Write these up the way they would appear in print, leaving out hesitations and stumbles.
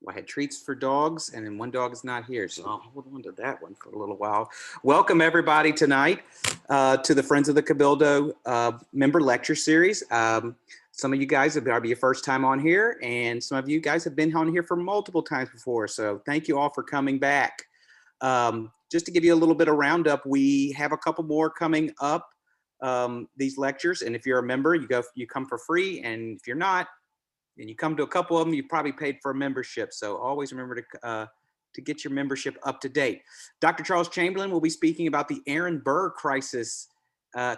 I had treats for dogs, and then one dog is not here, so I'll hold on to that one for a little while. Welcome everybody tonight to the Friends of the Cabildo member lecture series. Some of you guys have be your first time on here, and some of you guys have been on here for multiple times before. So thank you all for coming back. Just to give you a little bit of roundup, we have a couple more coming up, these lectures, and if you're a member, you come for free, and if you're not, and you come to a couple of them, you probably paid for a membership. So always remember to get your membership up to date. Dr. Charles Chamberlain will be speaking about the Aaron Burr crisis,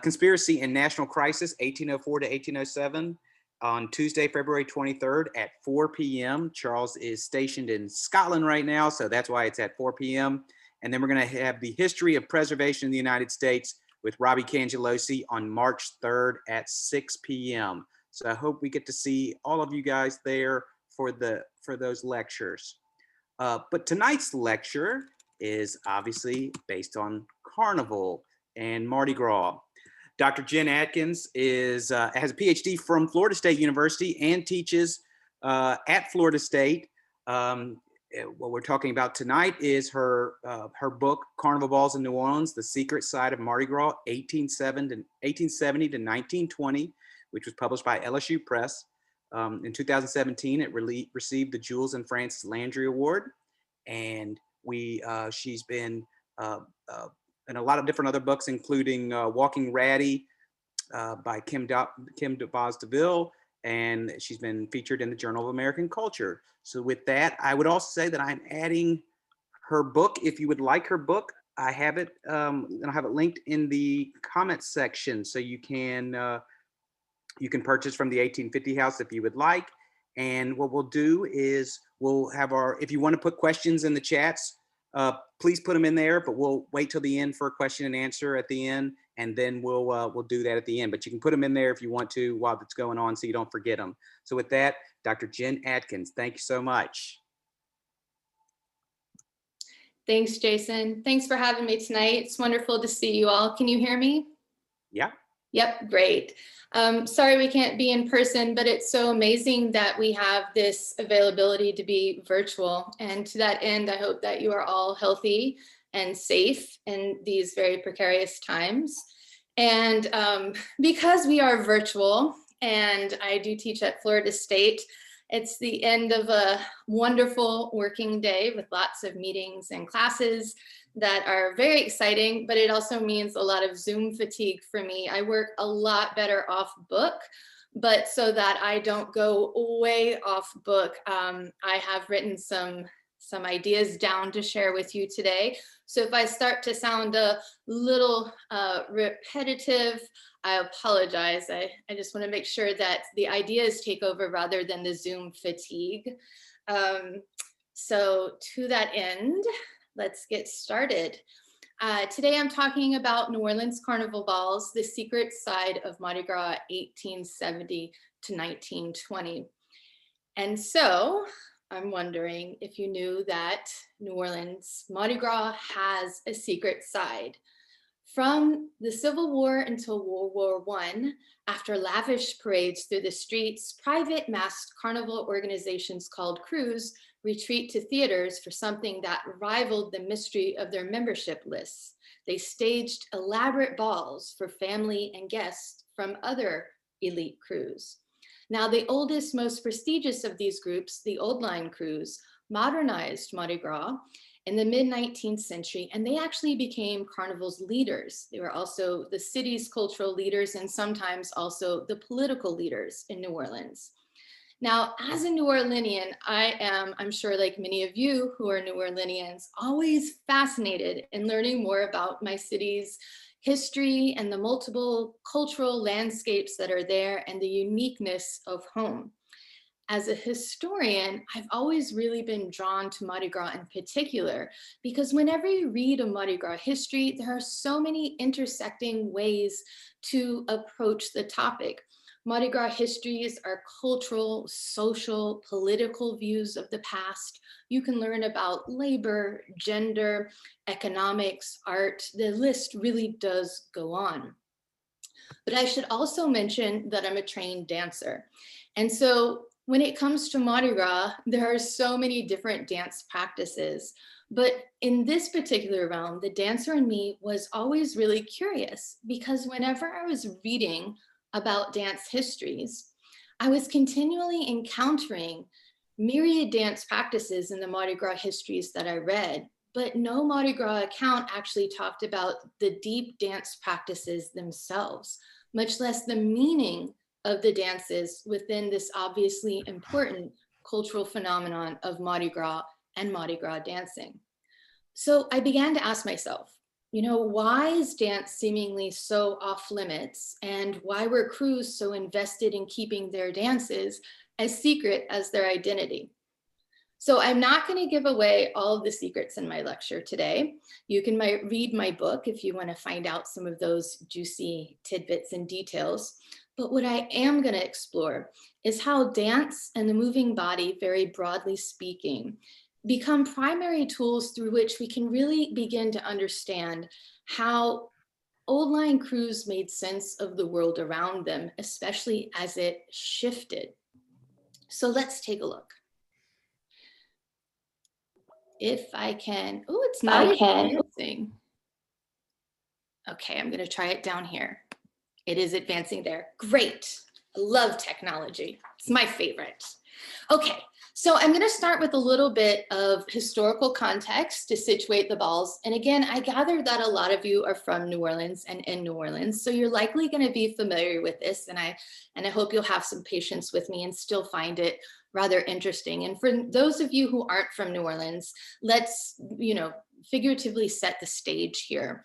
conspiracy and national crisis, 1804 to 1807, on Tuesday, February 23rd at 4 p.m. Charles is stationed in Scotland right now, so that's why it's at 4 p.m. And then we're going to have the history of preservation in the United States with Robbie Cangelosi on March 3rd at 6 p.m. So I hope we get to see all of you guys there for those lectures. But tonight's lecture is obviously based on Carnival and Mardi Gras. Dr. Jen Atkins has a PhD from Florida State University and teaches at Florida State. What we're talking about tonight is her book, Carnival Balls in New Orleans, The Secret Side of Mardi Gras, 1870 to 1920. Which was published by LSU Press. In 2017, it received the Jules and Francis Landry Award. And she's been in a lot of different other books, including Walking Ratty by Kim DeVos DeVille, and she's been featured in the Journal of American Culture. So with that, I would also say that I'm adding her book. If you would like her book, I have it, and I'll have it linked in the comments section, so you can purchase from the 1850 House if you would like. And what we'll do is we'll have if you want to put questions in the chats, please put them in there, but we'll wait till the end for a question and answer at the end. And then we'll do that at the end, but you can put them in there if you want to while it's going on so you don't forget them. So with that, Dr. Jen Atkins, thank you so much. Thanks, Jason. Thanks for having me tonight. It's wonderful to see you all. Can you hear me? Yeah. Yep, great. Sorry we can't be in person, but it's so amazing that we have this availability to be virtual. And to that end, I hope that you are all healthy and safe in these very precarious times. And because we are virtual, and I do teach at Florida State, it's the end of a wonderful working day with lots of meetings and classes that are very exciting, but it also means a lot of Zoom fatigue for me. I work a lot better off book, but so that I don't go way off book, I have written some ideas down to share with you today. So if I start to sound a little repetitive, I apologize. I just want to make sure that the ideas take over rather than the Zoom fatigue. So to that end, let's get started. Today I'm talking about New Orleans Carnival Balls, the secret side of Mardi Gras 1870 to 1920. And so I'm wondering if you knew that New Orleans Mardi Gras has a secret side. From the Civil War until World War I, after lavish parades through the streets, private masked carnival organizations called crews retreat to theaters for something that rivaled the mystery of their membership lists. They staged elaborate balls for family and guests from other elite crews. Now, the oldest, most prestigious of these groups, the Old Line crews, modernized Mardi Gras in the mid-19th century, and they actually became Carnival's leaders. They were also the city's cultural leaders and sometimes also the political leaders in New Orleans. Now, as a New Orleanian, I am, I'm sure like many of you who are New Orleanians, always fascinated in learning more about my city's history and the multiple cultural landscapes that are there and the uniqueness of home. As a historian, I've always really been drawn to Mardi Gras in particular, because whenever you read a Mardi Gras history, there are so many intersecting ways to approach the topic. Mardi Gras histories are cultural, social, political views of the past. You can learn about labor, gender, economics, art. The list really does go on. But I should also mention that I'm a trained dancer. And so when it comes to Mardi Gras, there are so many different dance practices. But in this particular realm, the dancer in me was always really curious because whenever I was reading about dance histories, I was continually encountering myriad dance practices in the Mardi Gras histories that I read, but no Mardi Gras account actually talked about the deep dance practices themselves, much less the meaning of the dances within this obviously important cultural phenomenon of Mardi Gras and Mardi Gras dancing. So I began to ask myself, why is dance seemingly so off limits, and why were crews so invested in keeping their dances as secret as their identity? So I'm not going to give away all of the secrets in my lecture today. You can read my book if you want to find out some of those juicy tidbits and details. But what I am going to explore is how dance and the moving body, very broadly speaking, become primary tools through which we can really begin to understand how old line crews made sense of the world around them, especially as it shifted. So let's take a look. If I can, oh, it's not advancing. Okay, I'm gonna try it down here. It is advancing there. Great, I love technology. It's my favorite. Okay, so I'm gonna start with a little bit of historical context to situate the balls. And again, I gather that a lot of you are from New Orleans and in New Orleans, so you're likely gonna be familiar with this, and I hope you'll have some patience with me and still find it rather interesting. And for those of you who aren't from New Orleans, let's, figuratively set the stage here.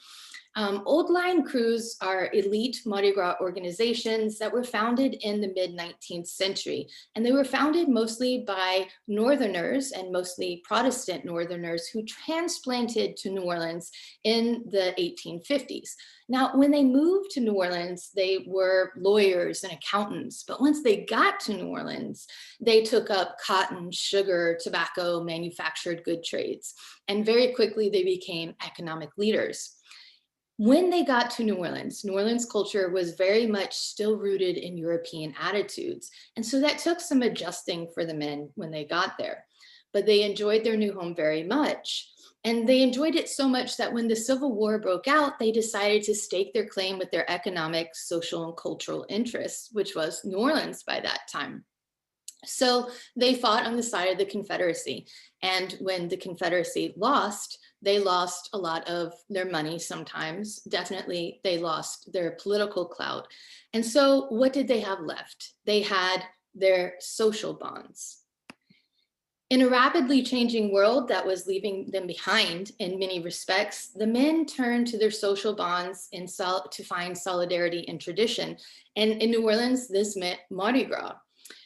Old line crews are elite Mardi Gras organizations that were founded in the mid-19th century. And they were founded mostly by Northerners, and mostly Protestant Northerners, who transplanted to New Orleans in the 1850s. Now, when they moved to New Orleans, they were lawyers and accountants. But once they got to New Orleans, they took up cotton, sugar, tobacco, manufactured good trades. And very quickly, they became economic leaders. When they got to New Orleans culture was very much still rooted in European attitudes. And so that took some adjusting for the men when they got there. But they enjoyed their new home very much. And they enjoyed it so much that when the Civil War broke out, they decided to stake their claim with their economic, social, and cultural interests, which was New Orleans by that time. So they fought on the side of the Confederacy. And when the Confederacy lost, they lost a lot of their money sometimes. Definitely, they lost their political clout. And so what did they have left? They had their social bonds. In a rapidly changing world that was leaving them behind in many respects, the men turned to their social bonds to find solidarity and tradition. And in New Orleans, this meant Mardi Gras.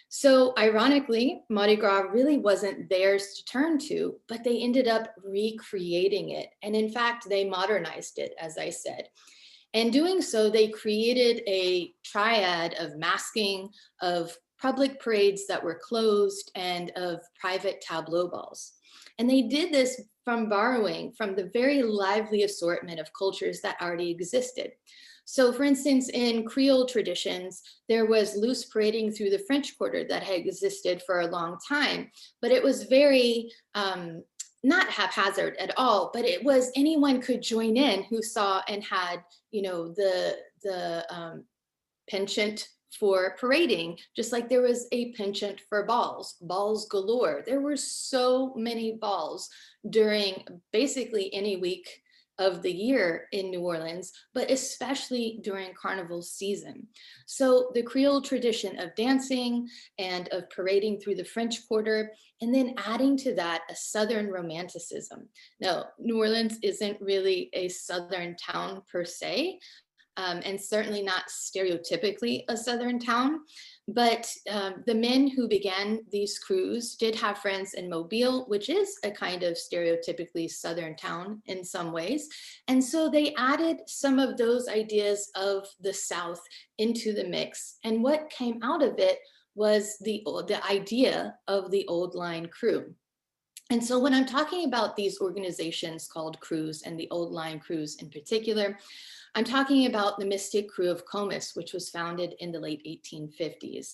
So ironically, Mardi Gras really wasn't theirs to turn to, but they ended up recreating it. And in fact, they modernized it, as I said. And doing so, they created a triad of masking, of public parades that were closed, and of private tableau balls. And they did this from borrowing from the very lively assortment of cultures that already existed. So for instance, in Creole traditions, there was loose parading through the French Quarter that had existed for a long time, but it was very, not haphazard at all, but it was anyone could join in who saw and had, the penchant for parading, just like there was a penchant for balls galore. There were so many balls during basically any week of the year in New Orleans, but especially during Carnival season. So the Creole tradition of dancing and of parading through the French Quarter, and then adding to that a Southern romanticism. Now, New Orleans isn't really a Southern town per se, and certainly not stereotypically a Southern town. But the men who began these crews did have friends in Mobile, which is a kind of stereotypically Southern town in some ways. And so they added some of those ideas of the South into the mix. And what came out of it was the idea of the old line crew. And so when I'm talking about these organizations called crews, and the old line crews in particular, I'm talking about the Mystic Crew of Comus, which was founded in the late 1850s.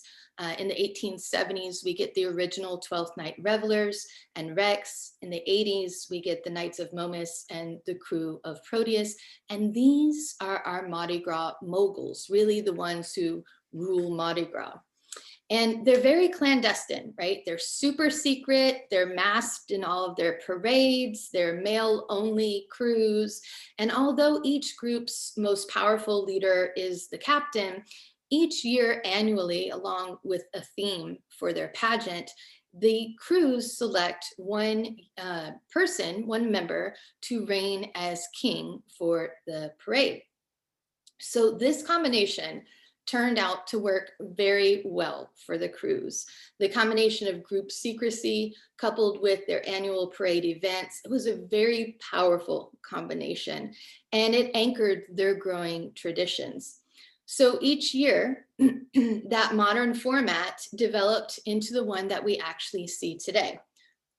In the 1870s, we get the original 12th Night Revelers and Rex. In the 80s, we get the Knights of Momus and the Crew of Proteus. And these are our Mardi Gras moguls, really the ones who rule Mardi Gras. And they're very clandestine, right? They're super secret. They're masked in all of their parades. They're male only crews. And although each group's most powerful leader is the captain, each year annually, along with a theme for their pageant, the crews select one person, one member, to reign as king for the parade. So this combination turned out to work very well for the crews. The combination of group secrecy coupled with their annual parade events, it was a very powerful combination, and it anchored their growing traditions. So each year, that modern format developed into the one that we actually see today.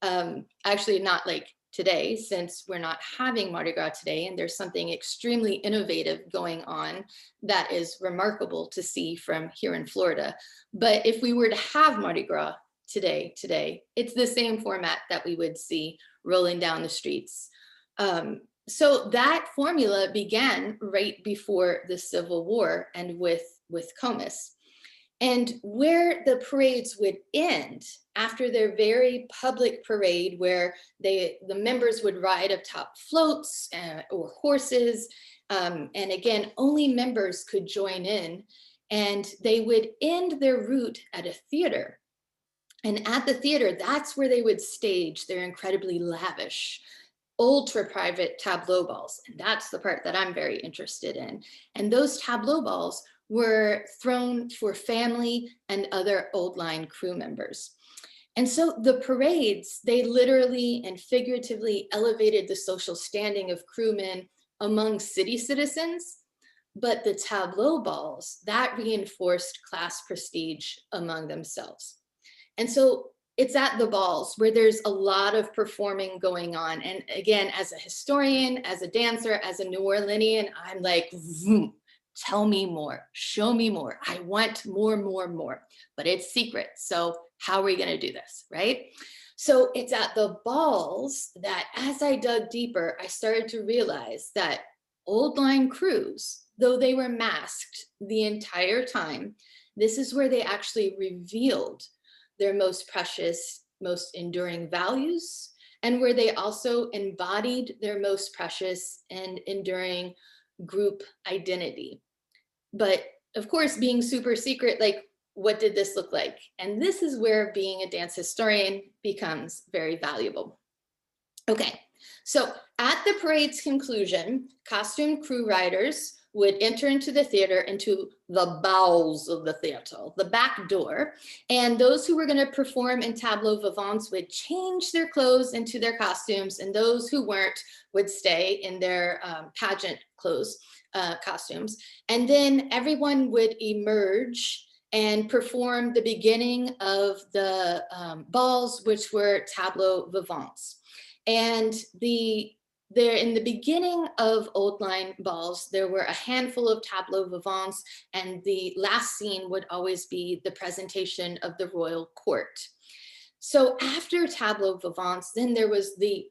Actually, not like today, since we're not having Mardi Gras today, and there's something extremely innovative going on that is remarkable to see from here in Florida. But if we were to have Mardi Gras today, it's the same format that we would see rolling down the streets. So that formula began right before the Civil War and with Comus. And where the parades would end after their very public parade, where the members would ride atop floats or horses, and again, only members could join in, and they would end their route at a theater. And at the theater, that's where they would stage their incredibly lavish, ultra private tableau balls. And that's the part that I'm very interested in. And those tableau balls were thrown for family and other old line crew members. And so the parades, they literally and figuratively elevated the social standing of crewmen among city citizens, but the tableau balls, that reinforced class prestige among themselves. And so it's at the balls where there's a lot of performing going on. And again, as a historian, as a dancer, as a New Orleanian, I'm like, tell me more, show me more. I want more, but it's secret. So how are we going to do this, right? So it's at the balls that as I dug deeper, I started to realize that old line crews, though they were masked the entire time, this is where they actually revealed their most precious, most enduring values, and where they also embodied their most precious and enduring group identity. But of course, being super secret, like, what did this look like? And this is where being a dance historian becomes very valuable. Okay, so at the parade's conclusion, costumed crew riders would enter into the theater, into the bowels of the theater, the back door. And those who were going to perform in tableau vivants would change their clothes into their costumes, and those who weren't would stay in their pageant clothes, costumes. And then everyone would emerge and perform the beginning of the balls, which were tableau vivants. And there in the beginning of old line balls, there were a handful of tableau vivants, and the last scene would always be the presentation of the royal court. So after tableau vivants, then there was the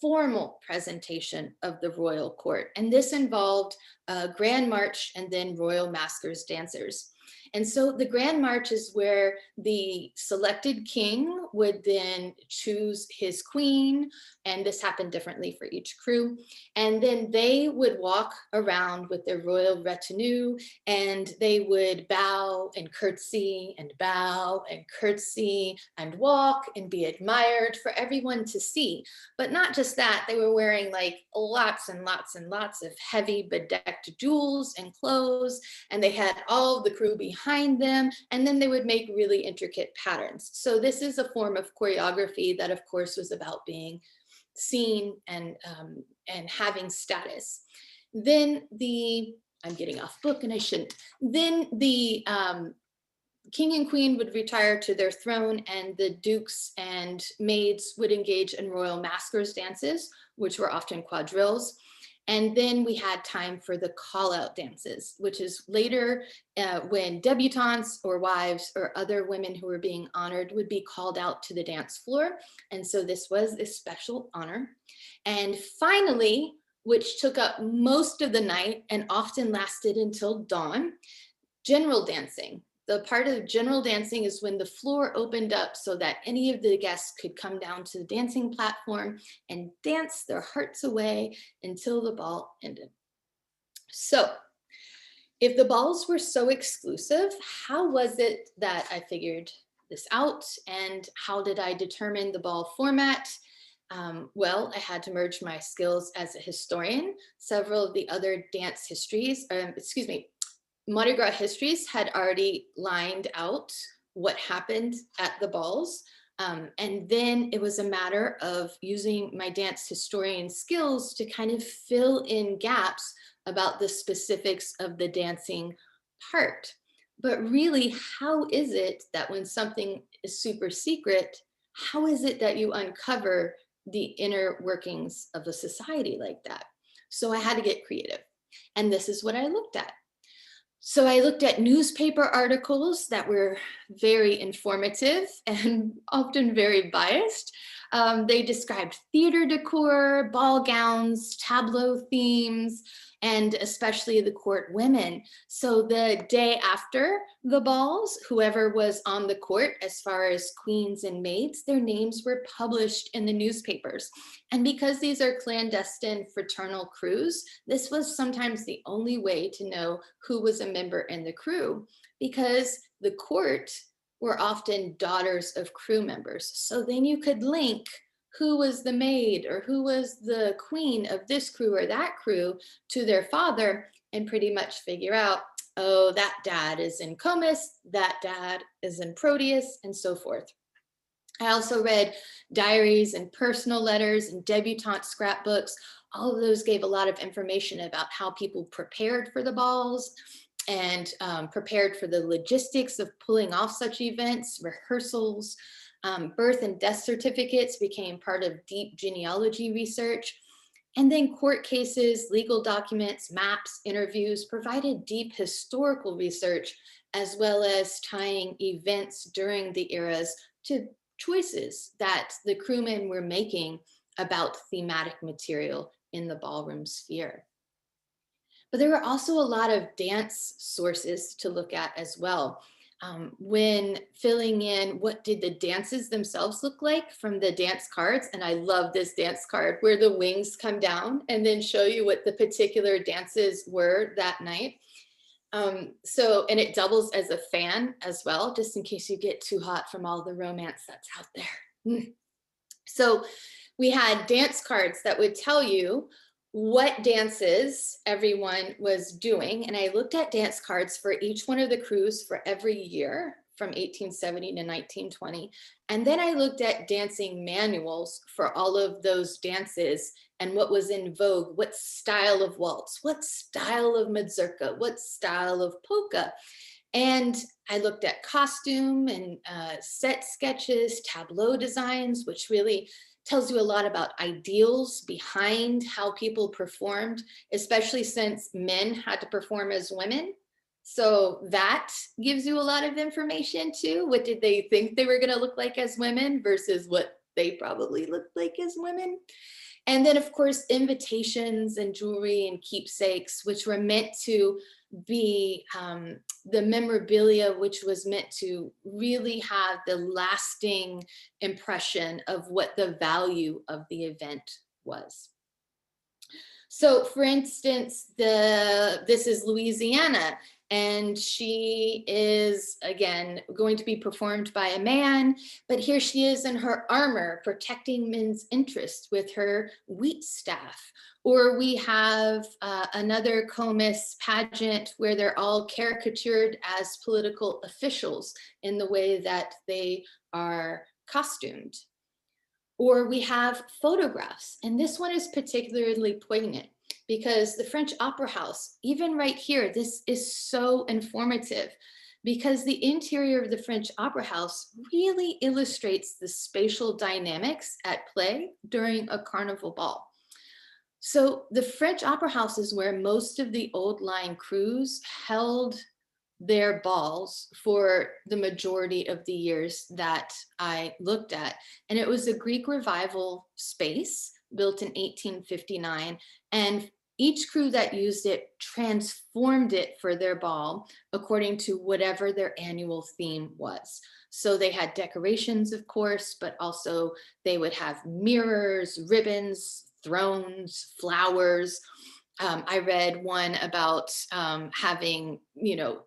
formal presentation of the royal court. And this involved a grand march and then royal maskers dancers. And so the Grand March is where the selected king would then choose his queen, and this happened differently for each crew. And then they would walk around with their royal retinue, and they would bow and curtsy and bow and curtsy and walk and be admired for everyone to see. But not just that, they were wearing like lots and lots and lots of heavy bedecked jewels and clothes, and they had all of the crew behind them, and then they would make really intricate patterns. So this is a form of choreography that of course was about being seen and having status. Then I'm getting off book and I shouldn't. Then the king and queen would retire to their throne, and the dukes and maids would engage in royal maskers dances, which were often quadrilles. And then we had time for the call out dances, which is later when debutantes or wives or other women who were being honored would be called out to the dance floor. And so this was a special honor. And finally, which took up most of the night and often lasted until dawn, general dancing. The part of general dancing is when the floor opened up so that any of the guests could come down to the dancing platform and dance their hearts away until the ball ended. So if the balls were so exclusive, how was it that I figured this out? And how did I determine the ball format? Well, I had to merge my skills as a historian. Several of the other dance histories, Mardi Gras histories had already lined out what happened at the balls. And then it was a matter of using my dance historian skills to kind of fill in gaps about the specifics of the dancing part. But really, how is it that when something is super secret, how is it that you uncover the inner workings of a society like that? So I had to get creative. And this is what I looked at. So I looked at newspaper articles that were very informative and often very biased. They described theater decor, ball gowns, tableau themes, and especially the court women. So the day after the balls, whoever was on the court, as far as queens and maids, their names were published in the newspapers. And because these are clandestine fraternal crews, this was sometimes the only way to know who was a member in the crew, because the court were often daughters of crew members. So then you could link who was the maid or who was the queen of this crew or that crew to their father and pretty much figure out, oh, that dad is in Comus, that dad is in Proteus, and so forth. I also read diaries and personal letters and debutante scrapbooks. All of those gave a lot of information about how people prepared for the balls and prepared for the logistics of pulling off such events, rehearsals. Birth and death certificates became part of deep genealogy research. And then court cases, legal documents, maps, interviews provided deep historical research, as well as tying events during the eras to choices that the crewmen were making about thematic material in the ballroom sphere. But there were also a lot of dance sources to look at as well. When filling in what did the dances themselves look like from the dance cards, and I love this dance card where the wings come down and then show you what the particular dances were that night. And it doubles as a fan as well, just in case you get too hot from all the romance that's out there. So we had dance cards that would tell you what dances everyone was doing. And I looked at dance cards for each one of the crews for every year from 1870 to 1920. And then I looked at dancing manuals for all of those dances and what was in vogue, what style of waltz, what style of mazurka, what style of polka. And I looked at costume and set sketches, tableau designs, which really tells you a lot about ideals behind how people performed, especially since men had to perform as women. So that gives you a lot of information too. What did they think they were going to look like as women versus what they probably looked like as women? And then, of course, invitations and jewelry and keepsakes, which were meant to be the memorabilia, which was meant to really have the lasting impression of what the value of the event was. So for instance, this is Louisiana, and she is, again, going to be performed by a man, but here she is in her armor, protecting men's interests with her wheat staff. Or we have another Comus pageant where they're all caricatured as political officials in the way that they are costumed. Or we have photographs, and this one is particularly poignant because the French Opera House, even right here, this is so informative because the interior of the French Opera House really illustrates the spatial dynamics at play during a carnival ball. So the French Opera House is where most of the old line crews held their balls for the majority of the years that I looked at. And it was a Greek revival space built in 1859. And each crew that used it transformed it for their ball according to whatever their annual theme was. So they had decorations, of course, but also they would have mirrors, ribbons, thrones, flowers. I read one about having, the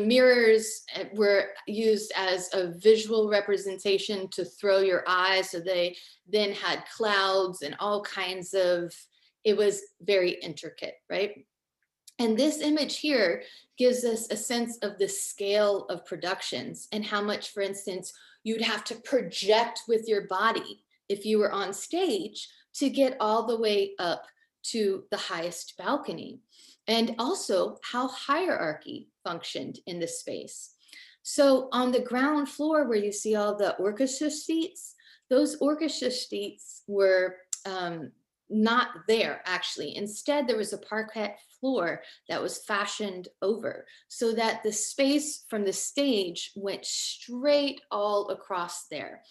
mirrors were used as a visual representation to throw your eyes. So they then had clouds and all kinds of, it was very intricate, right? And this image here gives us a sense of the scale of productions and how much, for instance, you'd have to project with your body if you were on stage to get all the way up to the highest balcony. And also how hierarchy functioned in the space. So on the ground floor where you see all the orchestra seats, those orchestra seats were not there actually. Instead, there was a parquet floor that was fashioned over so that the space from the stage went straight all across there.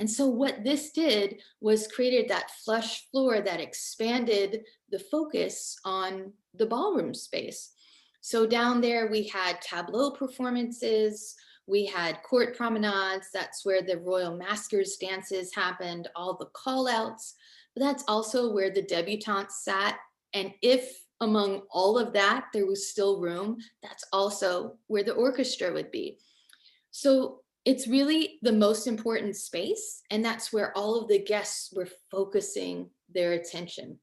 And so what this did was created that flush floor that expanded the focus on the ballroom space. So down there we had tableau performances, we had court promenades, that's where the royal maskers dances happened, all the call outs. But that's also where the debutante sat. And if among all of that, there was still room, that's also where the orchestra would be. So it's really the most important space. And that's where all of the guests were focusing their attention.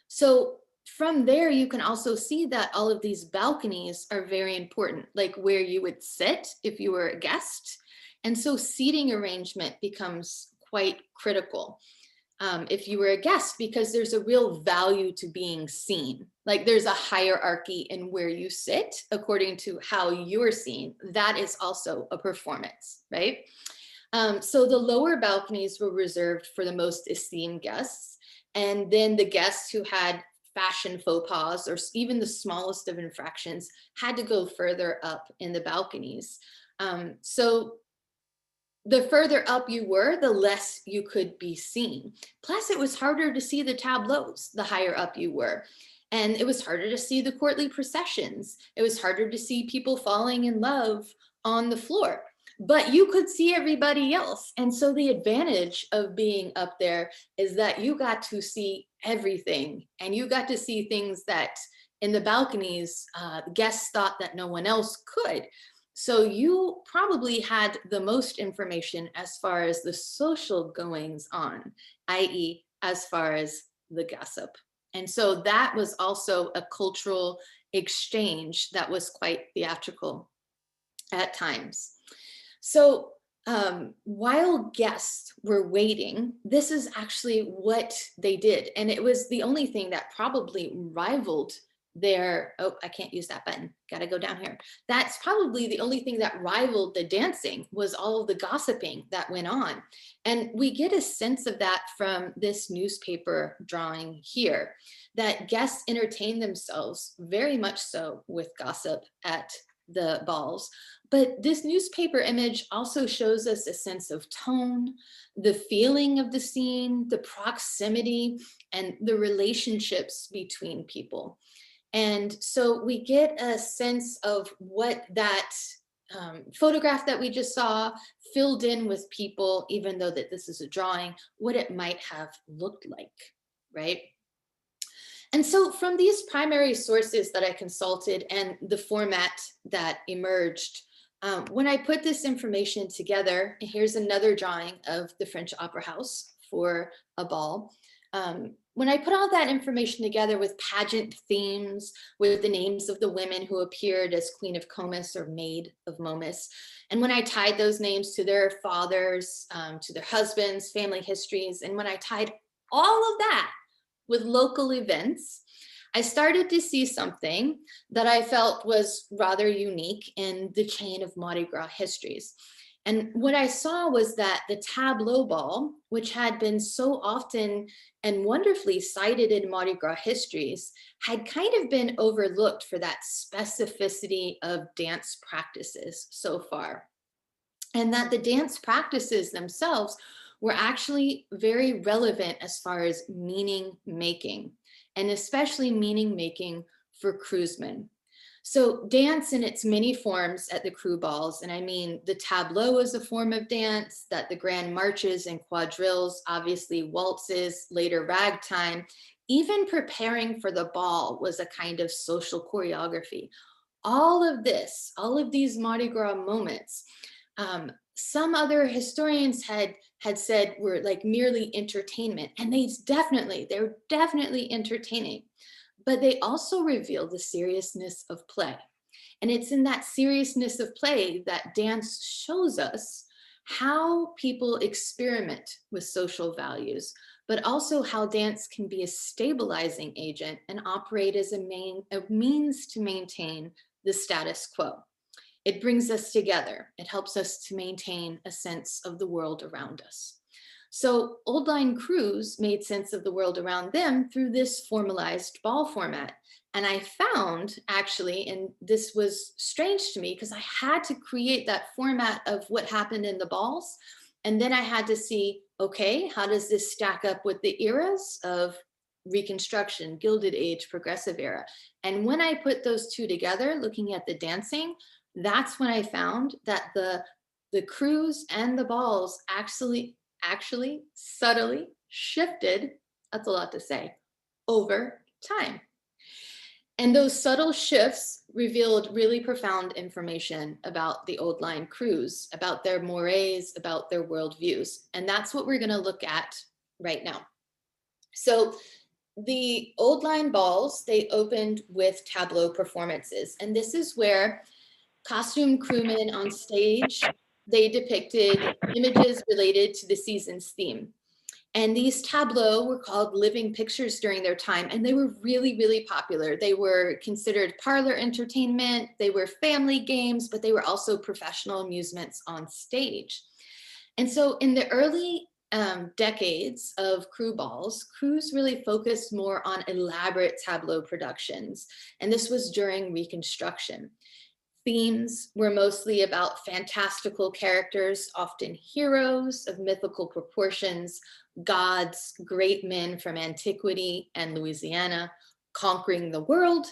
So from there, you can also see that all of these balconies are very important, like where you would sit if you were a guest. And so seating arrangement becomes quite critical. If you were a guest, because there's a real value to being seen. Like there's a hierarchy in where you sit according to how you're seen. That is also a performance, right? So the lower balconies were reserved for the most esteemed guests. And then the guests who had fashion faux pas or even the smallest of infractions had to go further up in the balconies. So the further up you were, the less you could be seen. Plus, it was harder to see the tableaus the higher up you were. And it was harder to see the courtly processions. It was harder to see people falling in love on the floor. But you could see everybody else. And so the advantage of being up there is that you got to see everything. And you got to see things that in the balconies, guests thought that no one else could. So you probably had the most information as far as the social goings on, i.e., as far as the gossip. And so that was also a cultural exchange that was quite theatrical at times. So while guests were waiting, this is actually what they did. And it was the only thing that probably rivaled their, oh, I can't use that button, gotta go down here. That's probably the only thing that rivaled the dancing was all of the gossiping that went on. And we get a sense of that from this newspaper drawing here, that guests entertain themselves very much so with gossip at the balls. But this newspaper image also shows us a sense of tone, the feeling of the scene, the proximity, and the relationships between people. And so we get a sense of what that photograph that we just saw filled in with people, even though that this is a drawing, what it might have looked like, right? And so from these primary sources that I consulted and the format that emerged, when I put this information together, here's another drawing of the French Opera House for a ball. When I put all that information together with pageant themes, with the names of the women who appeared as Queen of Comus or Maid of Momus, and when I tied those names to their fathers, to their husbands, family histories, and when I tied all of that with local events, I started to see something that I felt was rather unique in the chain of Mardi Gras histories. And what I saw was that the tableau ball, which had been so often and wonderfully cited in Mardi Gras histories, had kind of been overlooked for that specificity of dance practices so far. And that the dance practices themselves were actually very relevant as far as meaning making, and especially meaning making for cruisemen. So dance in its many forms at the crew balls, and I mean the tableau is a form of dance, that the grand marches and quadrilles, obviously waltzes, later ragtime, even preparing for the ball was a kind of social choreography. All of this, all of these Mardi Gras moments, some other historians had said were like merely entertainment, and they're definitely entertaining, but they also reveal the seriousness of play. And it's in that seriousness of play that dance shows us how people experiment with social values, but also how dance can be a stabilizing agent and operate as a means to maintain the status quo. It brings us together. It helps us to maintain a sense of the world around us. So old line crews made sense of the world around them through this formalized ball format. And I found actually, and this was strange to me because I had to create that format of what happened in the balls. And then I had to see, okay, how does this stack up with the eras of Reconstruction, Gilded Age, Progressive Era? And when I put those two together, looking at the dancing, that's when I found that the crews and the balls actually subtly shifted, that's a lot to say, over time. And those subtle shifts revealed really profound information about the old line crews, about their mores, about their worldviews. And that's what we're going to look at right now. So the old line balls, they opened with tableau performances. And this is where costume crewmen on stage, they depicted images related to the season's theme. And these tableaux were called living pictures during their time, and they were really, really popular. They were considered parlor entertainment, they were family games, but they were also professional amusements on stage. And so in the early decades of crew balls, crews really focused more on elaborate tableau productions, and this was during Reconstruction. Themes were mostly about fantastical characters, often heroes of mythical proportions, gods, great men from antiquity and Louisiana, conquering the world.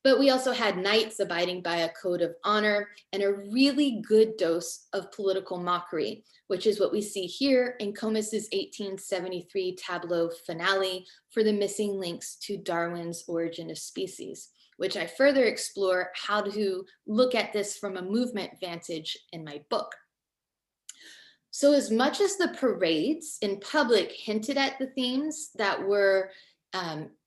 But we also had knights abiding by a code of honor and a really good dose of political mockery, which is what we see here in Comus's 1873 tableau finale for the missing links to Darwin's Origin of Species, which I further explore how to look at this from a movement vantage in my book. So as much as the parades in public hinted at the themes that were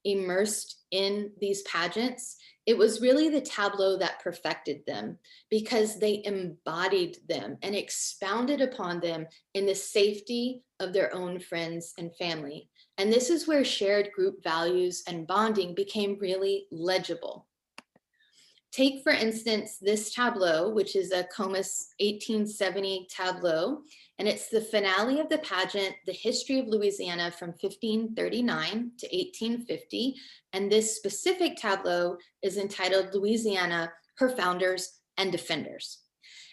immersed in these pageants, it was really the tableau that perfected them because they embodied them and expounded upon them in the safety of their own friends and family. And this is where shared group values and bonding became really legible. Take, for instance, this tableau, which is a Comus 1870 tableau, and it's the finale of the pageant, The History of Louisiana from 1539 to 1850. And this specific tableau is entitled Louisiana, Her Founders and Defenders.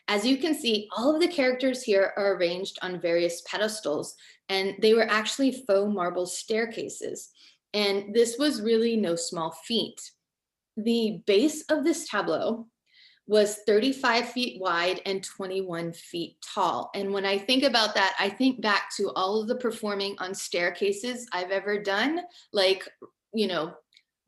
As you can see, all of the characters here are arranged on various pedestals, and they were actually faux marble staircases. And this was really no small feat. The base of this tableau was 35 feet wide and 21 feet tall. And when I think about that, I think back to all of the performing on staircases I've ever done, like, you know,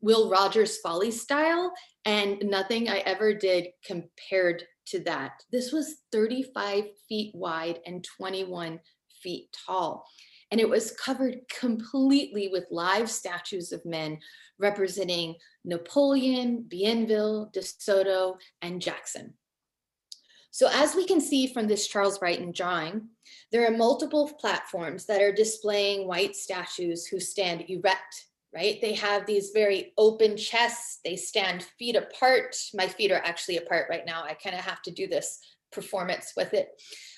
Will Rogers Folly style, and nothing I ever did compared to that. This was 35 feet wide and 21 feet tall. And it was covered completely with live statues of men representing Napoleon, Bienville, De Soto, and Jackson. So as we can see from this Charles Brighton drawing, there are multiple platforms that are displaying white statues who stand erect, right? They have these very open chests. They stand feet apart. My feet are actually apart right now. I kind of have to do this performance with it.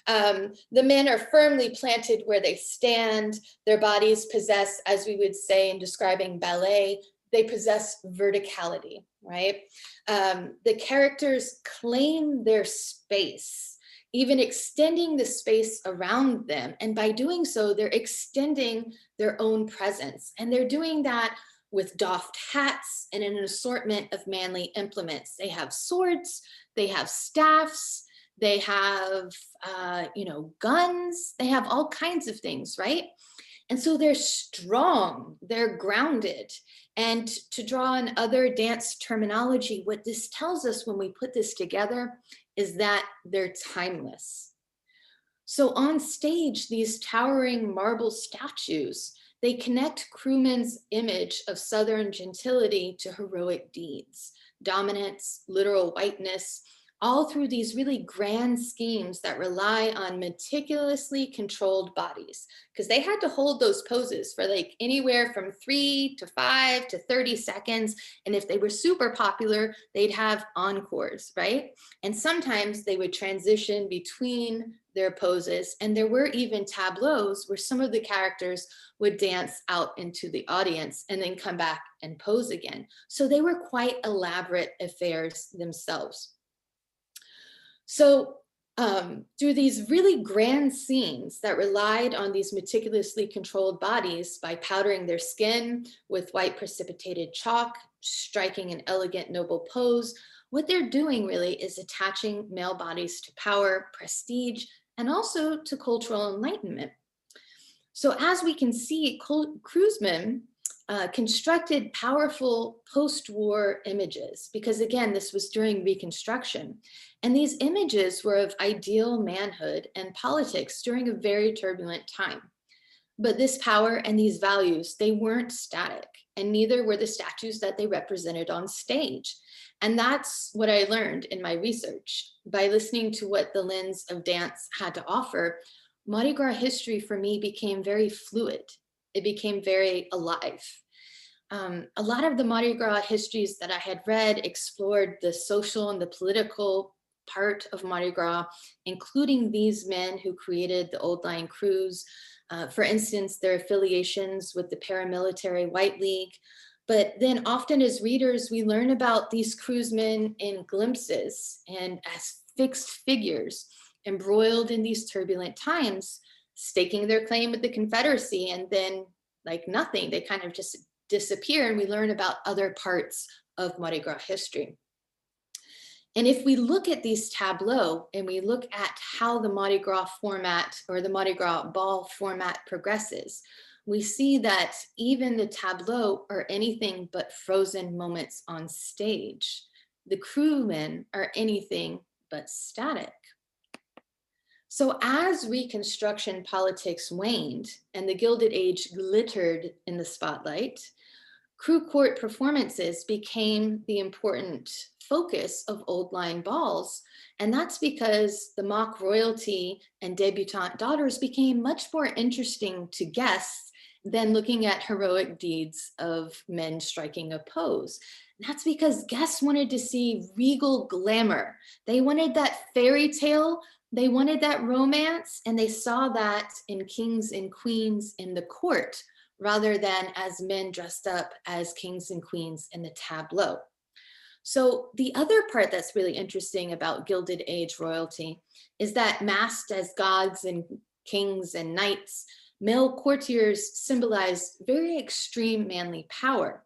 The men are firmly planted where they stand. Their bodies possess, as we would say in describing ballet, they possess verticality, right? The characters claim their space, even extending the space around them. And by doing so, they're extending their own presence. And they're doing that with doffed hats and an assortment of manly implements. They have swords, they have staffs, they have, guns, they have all kinds of things, right? And so they're strong, they're grounded. And to draw on other dance terminology, what this tells us when we put this together is that they're timeless. So on stage, these towering marble statues, they connect crewmen's image of Southern gentility to heroic deeds, dominance, literal whiteness, all through these really grand schemes that rely on meticulously controlled bodies, because they had to hold those poses for like anywhere from 3 to 5 to 30 seconds. And if they were super popular, they'd have encores, right? And sometimes they would transition between their poses. And there were even tableaus where some of the characters would dance out into the audience and then come back and pose again. So they were quite elaborate affairs themselves. So through these really grand scenes that relied on these meticulously controlled bodies by powdering their skin with white precipitated chalk, striking an elegant, noble pose, what they're doing really is attaching male bodies to power, prestige, and also to cultural enlightenment. So as we can see, Kruzman constructed powerful post-war images, because again, this was during Reconstruction. And these images were of ideal manhood and politics during a very turbulent time. But this power and these values, they weren't static, and neither were the statues that they represented on stage. And that's what I learned in my research. By listening to what the lens of dance had to offer, Mardi Gras history for me became very fluid. It became very alive. A lot of the Mardi Gras histories that I had read explored the social and the political part of Mardi Gras, including these men who created the Old Line Crews. For instance, their affiliations with the paramilitary White League. But then often as readers, we learn about these crewsmen in glimpses and as fixed figures embroiled in these turbulent times, staking their claim with the Confederacy, and then like nothing, they kind of just disappear, and we learn about other parts of Mardi Gras history. And if we look at these tableaux and we look at how the Mardi Gras format or the Mardi Gras ball format progresses, we see that even the tableaux are anything but frozen moments on stage. The crewmen are anything but static. So as Reconstruction politics waned and the Gilded Age glittered in the spotlight, crew court performances became the important focus of old line balls. And that's because the mock royalty and debutante daughters became much more interesting to guests than looking at heroic deeds of men striking a pose. And that's because guests wanted to see regal glamour. They wanted that fairy tale, they wanted that romance, and they saw that in kings and queens in the court, rather than as men dressed up as kings and queens in the tableau. So the other part that's really interesting about Gilded Age royalty is that masked as gods and kings and knights, male courtiers symbolize very extreme manly power,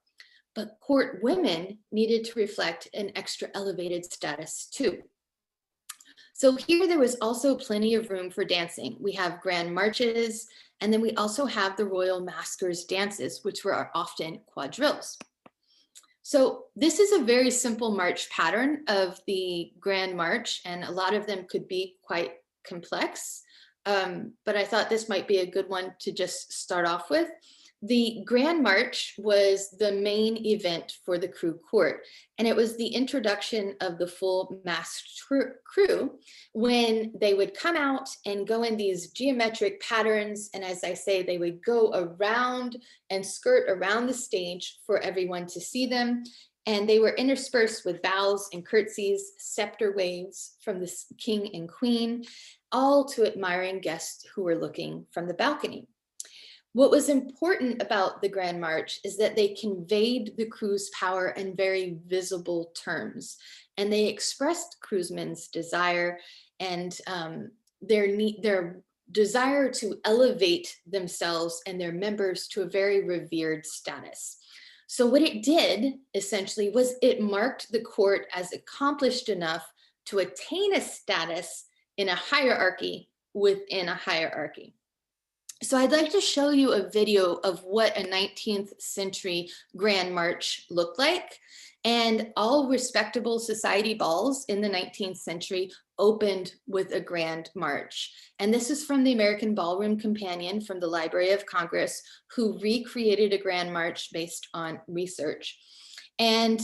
but court women needed to reflect an extra elevated status too. So here there was also plenty of room for dancing. We have grand marches, and then we also have the royal maskers dances, which were often quadrilles. So this is a very simple march pattern of the Grand March, and a lot of them could be quite complex, but I thought this might be a good one to just start off with. The Grand March was the main event for the crew court, and it was the introduction of the full masked crew when they would come out and go in these geometric patterns. And as I say, they would go around and skirt around the stage for everyone to see them. And they were interspersed with bows and curtsies, scepter waves from the king and queen, all to admiring guests who were looking from the balcony. What was important about the Grand March is that they conveyed the crew's power in very visible terms, and they expressed crewsmen's desire and their desire to elevate themselves and their members to a very revered status. So what it did essentially was it marked the court as accomplished enough to attain a status in a hierarchy within a hierarchy. So I'd like to show you a video of what a 19th century Grand March looked like. And all respectable society balls in the 19th century opened with a Grand March. And this is from the American Ballroom Companion from the Library of Congress, who recreated a Grand March based on research. And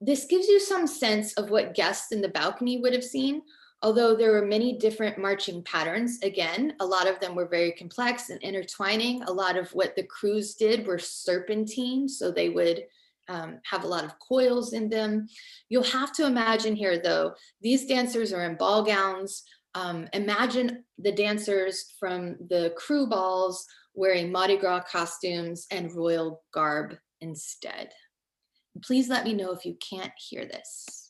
this gives you some sense of what guests in the balcony would have seen. Although there were many different marching patterns, again, a lot of them were very complex and intertwining. A lot of what the crews did were serpentine, so they would have a lot of coils in them. You'll have to imagine here, though, these dancers are in ball gowns. Imagine the dancers from the crew balls wearing Mardi Gras costumes and royal garb instead. Please let me know if you can't hear this.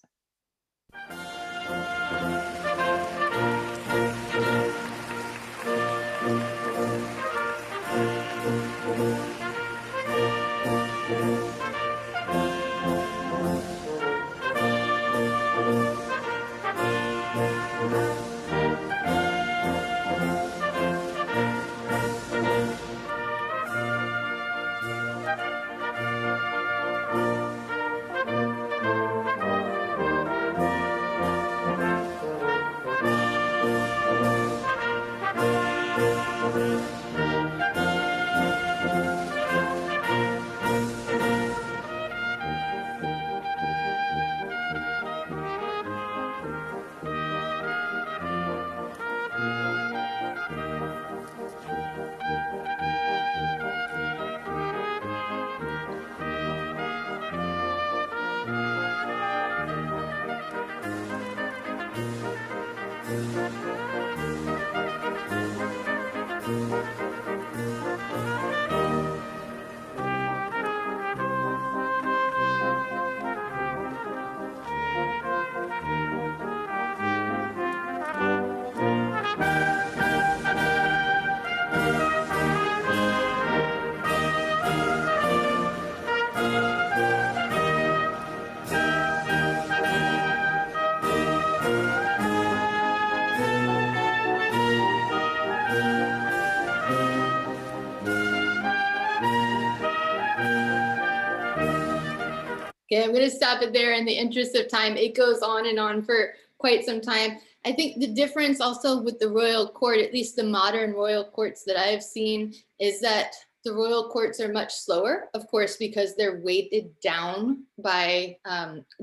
Okay, I'm going to stop it there in the interest of time. It goes on and on for quite some time. I think the difference also with the royal court, at least the modern royal courts that I've seen, is that the royal courts are much slower, of course, because they're weighted down by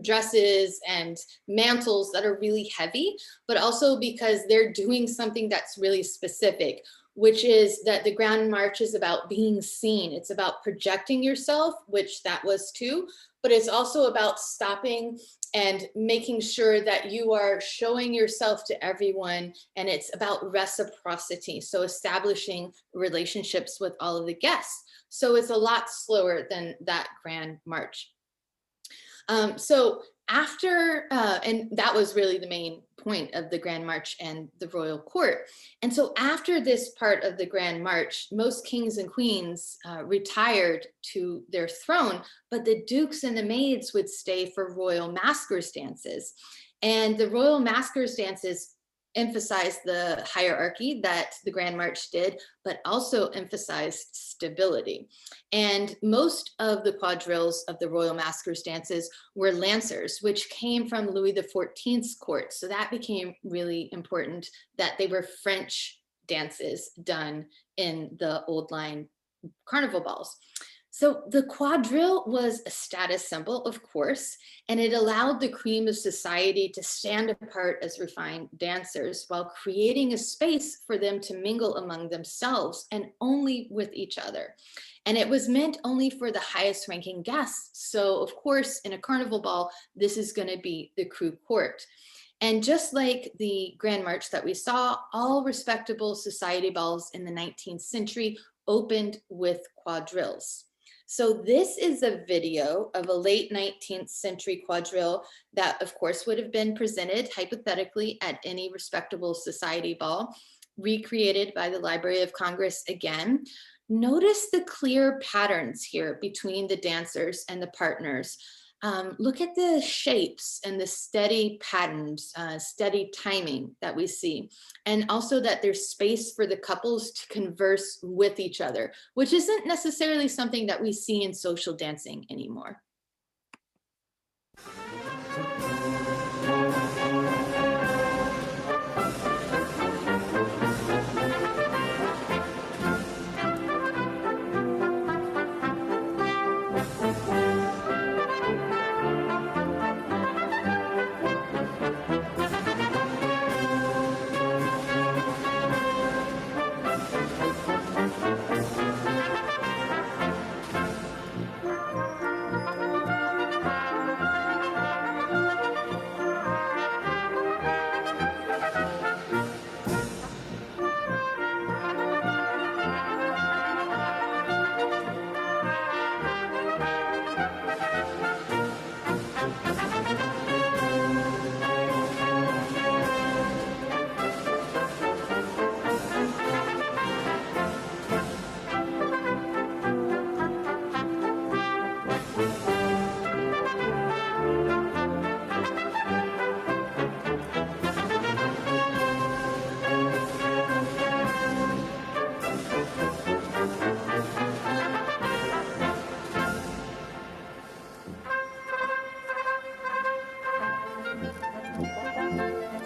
dresses and mantles that are really heavy, but also because they're doing something that's really specific, which is that the Grand March is about being seen. It's about projecting yourself, which that was too, but it's also about stopping and making sure that you are showing yourself to everyone, and it's about reciprocity, so establishing relationships with all of the guests. So it's a lot slower than that Grand March. So after, and that was really the main point of the Grand March and the royal court. And so after this part of the Grand March, most kings and queens retired to their throne, but the dukes and the maids would stay for royal maskers dances. And the royal maskers dances emphasized the hierarchy that the Grand March did, but also emphasized stability. And most of the quadrilles of the royal maskers dances were lancers, which came from Louis XIV's court. So that became really important, that they were French dances done in the old line carnival balls. So the quadrille was a status symbol, of course, and it allowed the cream of society to stand apart as refined dancers while creating a space for them to mingle among themselves and only with each other. And it was meant only for the highest ranking guests. So of course, in a carnival ball, this is going to be the crew court. And just like the Grand March that we saw, all respectable society balls in the 19th century opened with quadrilles. So this is a video of a late 19th century quadrille that of course would have been presented hypothetically at any respectable society ball, recreated by the Library of Congress again. Notice the clear patterns here between the dancers and the partners. Look at the shapes and the steady patterns, steady timing that we see. And also that there's space for the couples to converse with each other, which isn't necessarily something that we see in social dancing anymore.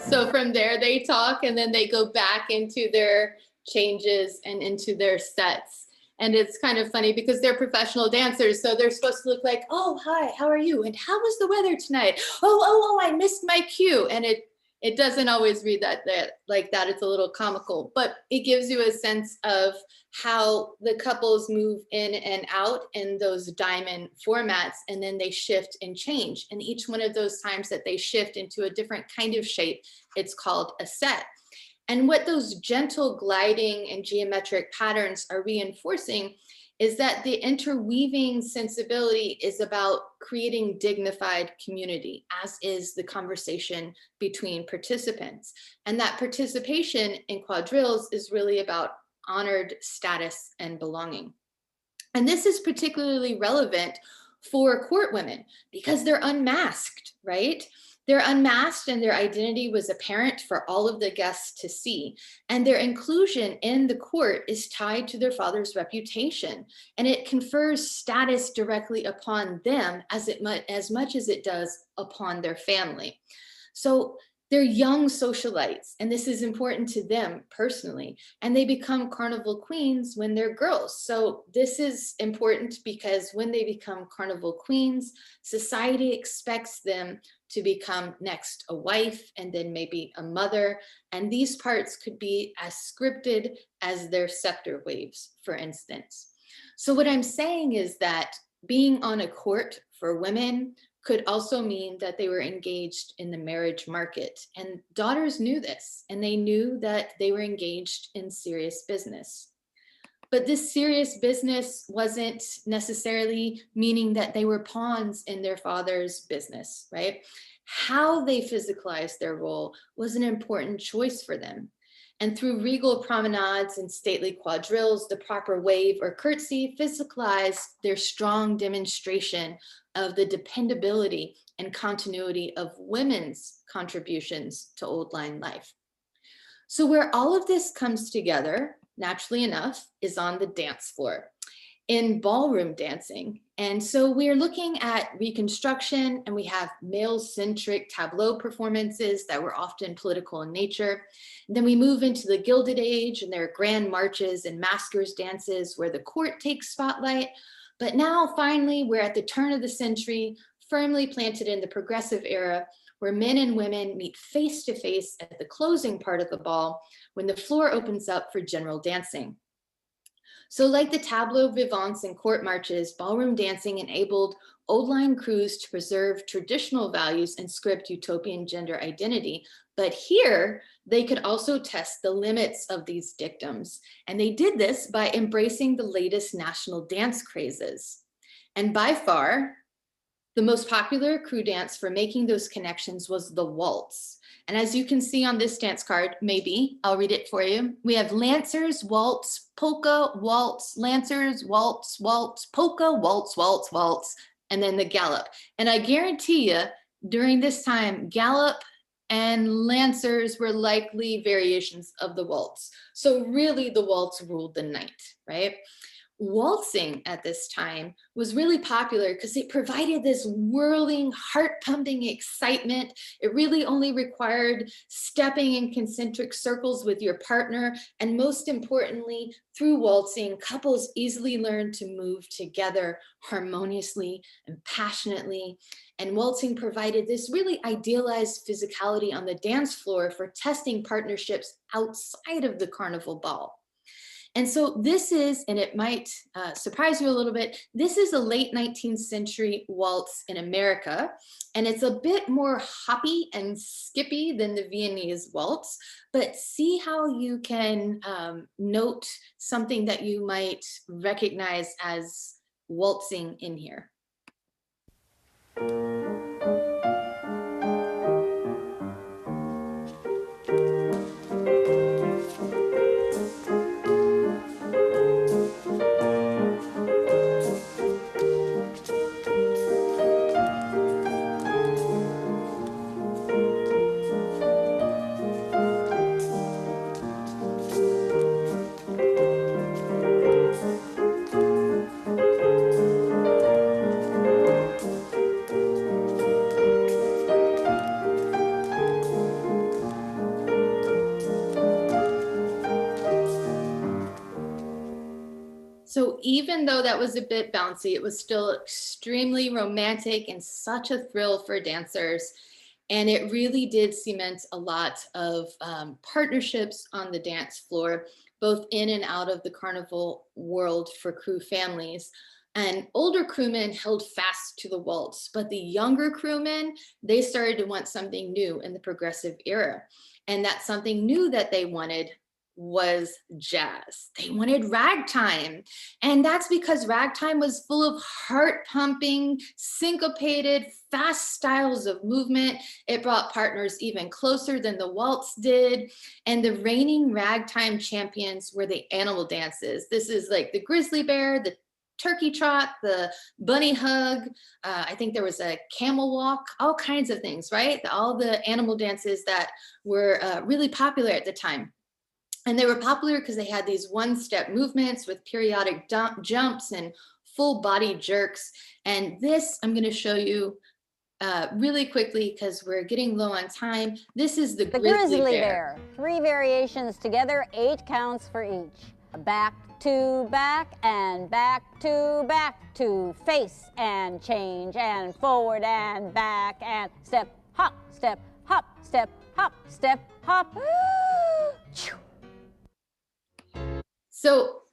So from there they talk and then they go back into their changes and into their sets. And it's kind of funny because they're professional dancers. So they're supposed to look like, oh, hi, how are you? And how was the weather tonight? Oh, I missed my cue. And it doesn't always read that like that. It's a little comical, but it gives you a sense of how the couples move in and out in those diamond formats, and then they shift and change. And each one of those times that they shift into a different kind of shape, it's called a set. And what those gentle gliding and geometric patterns are reinforcing is that the interweaving sensibility is about creating dignified community, as is the conversation between participants. And that participation in quadrilles is really about honored status and belonging. And this is particularly relevant for court women because they're unmasked, right? They're unmasked and their identity was apparent for all of the guests to see. And their inclusion in the court is tied to their father's reputation. And it confers status directly upon them as much as it does upon their family. So they're young socialites, and this is important to them personally. And they become carnival queens when they're girls. So this is important because when they become carnival queens, society expects them to become next a wife and then maybe a mother. And these parts could be as scripted as their scepter waves, for instance. So what I'm saying is that being on a court for women could also mean that they were engaged in the marriage market. And daughters knew this, and they knew that they were engaged in serious business. But this serious business wasn't necessarily meaning that they were pawns in their father's business, right? How they physicalized their role was an important choice for them. And through regal promenades and stately quadrilles, the proper wave or curtsy physicalized their strong demonstration of the dependability and continuity of women's contributions to old line life. So where all of this comes together, naturally enough, is on the dance floor in ballroom dancing. And so we're looking at Reconstruction, and we have male-centric tableau performances that were often political in nature. And then we move into the Gilded Age, and there are grand marches and maskers dances where the court takes spotlight. But now finally, we're at the turn of the century, firmly planted in the progressive era, where men and women meet face to face at the closing part of the ball when the floor opens up for general dancing. So like the tableau vivants and court marches, ballroom dancing enabled old line crews to preserve traditional values and script utopian gender identity. But here, they could also test the limits of these dictums. And they did this by embracing the latest national dance crazes. And by far, the most popular crew dance for making those connections was the waltz. And as you can see on this dance card, maybe I'll read it for you. We have lancers, waltz, polka, waltz, lancers, waltz, waltz, polka, waltz, waltz, waltz, and then the gallop. And I guarantee you, during this time, gallop and lancers were likely variations of the waltz. So really the waltz ruled the night, right? Waltzing at this time was really popular because it provided this whirling, heart-pumping excitement. It really only required stepping in concentric circles with your partner. And most importantly, through waltzing, couples easily learned to move together harmoniously and passionately. And waltzing provided this really idealized physicality on the dance floor for testing partnerships outside of the carnival ball. And so this is, and it might surprise you a little bit, this is a late 19th century waltz in America. And it's a bit more hoppy and skippy than the Viennese waltz, but see how you can note something that you might recognize as waltzing in here. So even though that was a bit bouncy, it was still extremely romantic and such a thrill for dancers. And it really did cement a lot of partnerships on the dance floor, both in and out of the carnival world for crew families. And older crewmen held fast to the waltz, but the younger crewmen, they started to want something new in the progressive era. And that something new that they wanted was jazz. They wanted ragtime. And that's because ragtime was full of heart pumping, syncopated, fast styles of movement. It brought partners even closer than the waltz did. And the reigning ragtime champions were the animal dances. This is like the grizzly bear, the turkey trot, the bunny hug. I think there was a camel walk, all kinds of things, right? All the animal dances that were really popular at the time. And they were popular because they had these one-step movements with periodic jumps and full body jerks. And this I'm going to show you really quickly because we're getting low on time. This is the grizzly bear. 3 variations together, 8 counts for each. Back to back and back to face and change and forward and back and step, hop, step, hop, step, hop, step, hop. So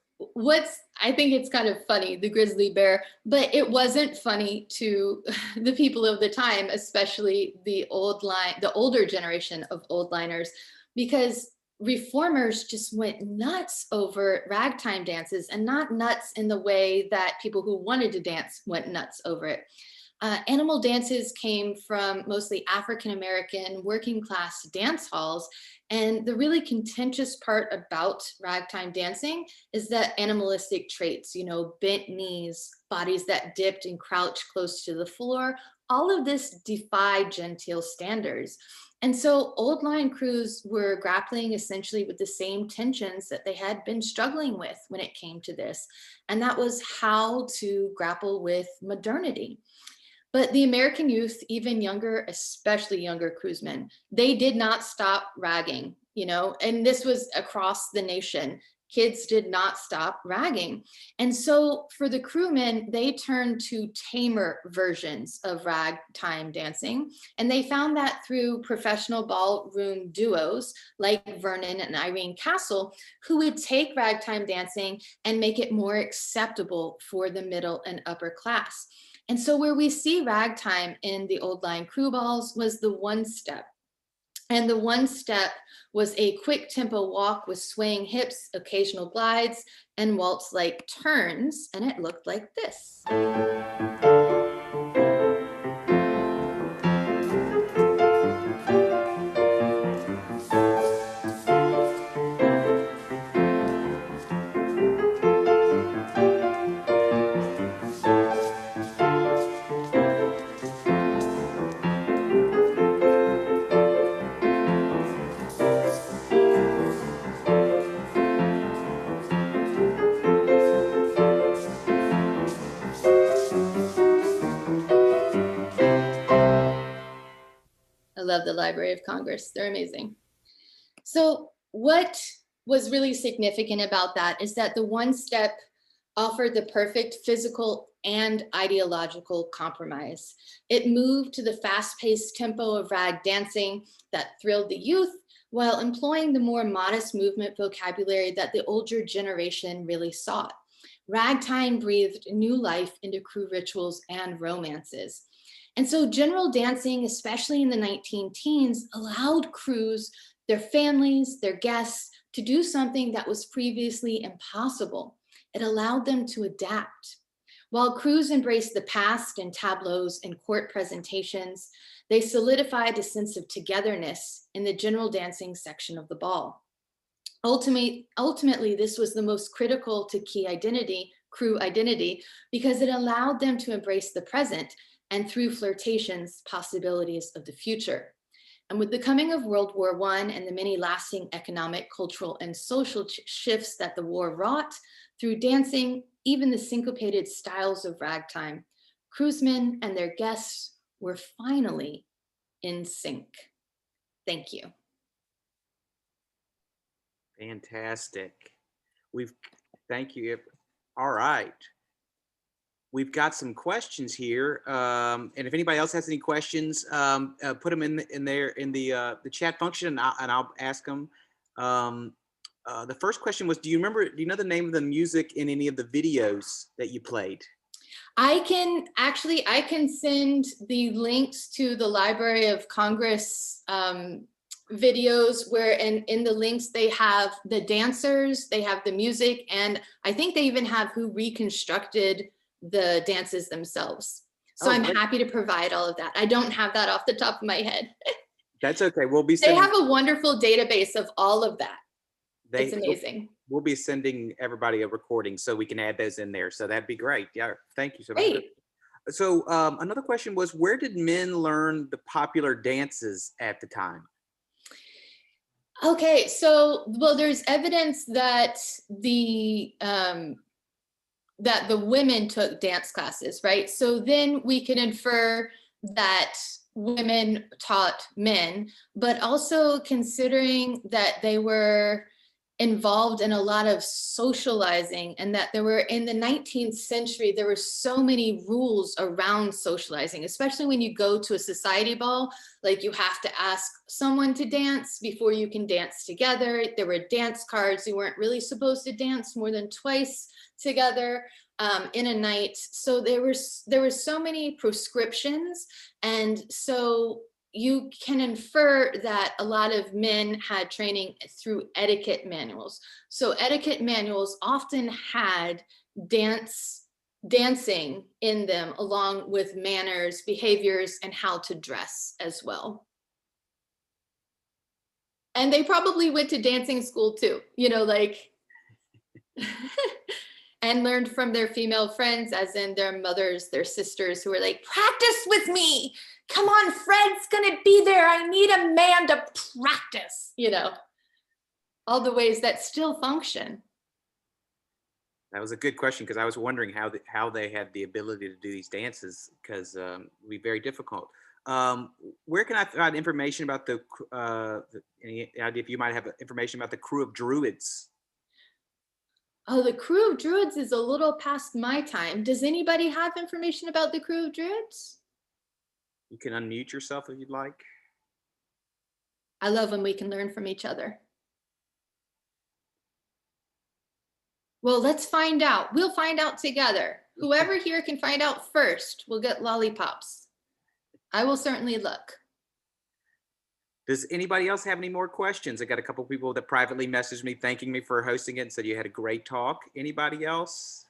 I think it's kind of funny, the grizzly bear, but it wasn't funny to the people of the time, especially the older generation of old liners, because reformers just went nuts over ragtime dances, and not nuts in the way that people who wanted to dance went nuts over it. Animal dances came from mostly African-American working class dance halls. And the really contentious part about ragtime dancing is that animalistic traits, bent knees, bodies that dipped and crouched close to the floor, all of this defied genteel standards. And so old line crews were grappling essentially with the same tensions that they had been struggling with when it came to this. And that was how to grapple with modernity. But the American youth, even younger, especially younger crewsmen, they did not stop ragging, and this was across the nation. kids did not stop ragging. And so for the crewmen, they turned to tamer versions of ragtime dancing. And they found that through professional ballroom duos like Vernon and Irene Castle, who would take ragtime dancing and make it more acceptable for the middle and upper class. And so where we see ragtime in the old line crew balls was the one step. And the one step was a quick tempo walk with swaying hips, occasional glides, and waltz-like turns. And it looked like this. I love the Library of Congress. They're amazing. So what was really significant about that is that the one step offered the perfect physical and ideological compromise. It moved to the fast-paced tempo of rag dancing that thrilled the youth while employing the more modest movement vocabulary that the older generation really sought. Ragtime breathed new life into crew rituals and romances. And so general dancing, especially in the 19 teens, allowed crews, their families, their guests to do something that was previously impossible. It allowed them to adapt. While crews embraced the past in tableaus and court presentations, they solidified a sense of togetherness in the general dancing section of the ball. Ultimately, this was the most critical to crew identity, because it allowed them to embrace the present and through flirtations, possibilities of the future. And with the coming of World War I and the many lasting economic, cultural, and social shifts that the war wrought through dancing, even the syncopated styles of ragtime, cruisemen and their guests were finally in sync. Thank you. Fantastic. Thank you. All right. We've got some questions here, and if anybody else has any questions, put them in the chat function, and I'll ask them. The first question was, do you know the name of the music in any of the videos that you played? I can send the links to the Library of Congress videos, where in the links they have the dancers, they have the music, and I think they even have who reconstructed the dances themselves. So I'm happy to provide all of that. I don't have that off the top of my head. That's okay. They have a wonderful database of all of that. It's amazing. We'll be sending everybody a recording so we can add those in there. So that'd be great. Yeah, thank you so much. Great. So another question was, where did men learn the popular dances at the time? Okay, so, well, there's evidence that the women took dance classes, right? So then we can infer that women taught men, but also considering that they were involved in a lot of socializing, and that there were, in the 19th century, there were so many rules around socializing, especially when you go to a society ball, like you have to ask someone to dance before you can dance together. There were dance cards. You weren't really supposed to dance more than twice together in a night. So there were so many prescriptions. And so you can infer that a lot of men had training through etiquette manuals. So etiquette manuals often had dancing in them, along with manners, behaviors, and how to dress as well. And they probably went to dancing school too, like, and learned from their female friends, as in their mothers, their sisters, who were like, practice with me. Come on, Fred's gonna be there. I need a man to practice, all the ways that still function. That was a good question, because I was wondering how they had the ability to do these dances, because it would be very difficult. Where can I find information about any idea if you might have information about the crew of Druids? Oh, the Crew of Druids is a little past my time. Does anybody have information about the Crew of Druids? You can unmute yourself if you'd like. I love when we can learn from each other. Well, let's find out. We'll find out together. Whoever here can find out first will get lollipops. I will certainly look. Does anybody else have any more questions? I got a couple people that privately messaged me thanking me for hosting it and said you had a great talk. Anybody else?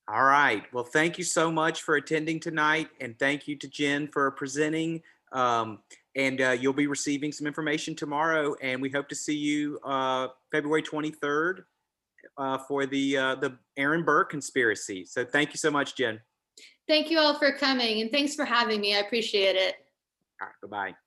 All right. Well, thank you so much for attending tonight. And thank you to Jen for presenting. You'll be receiving some information tomorrow. And we hope to see you February 23rd for the Aaron Burr conspiracy. So thank you so much, Jen. Thank you all for coming, and thanks for having me. I appreciate it. All right. Bye-bye.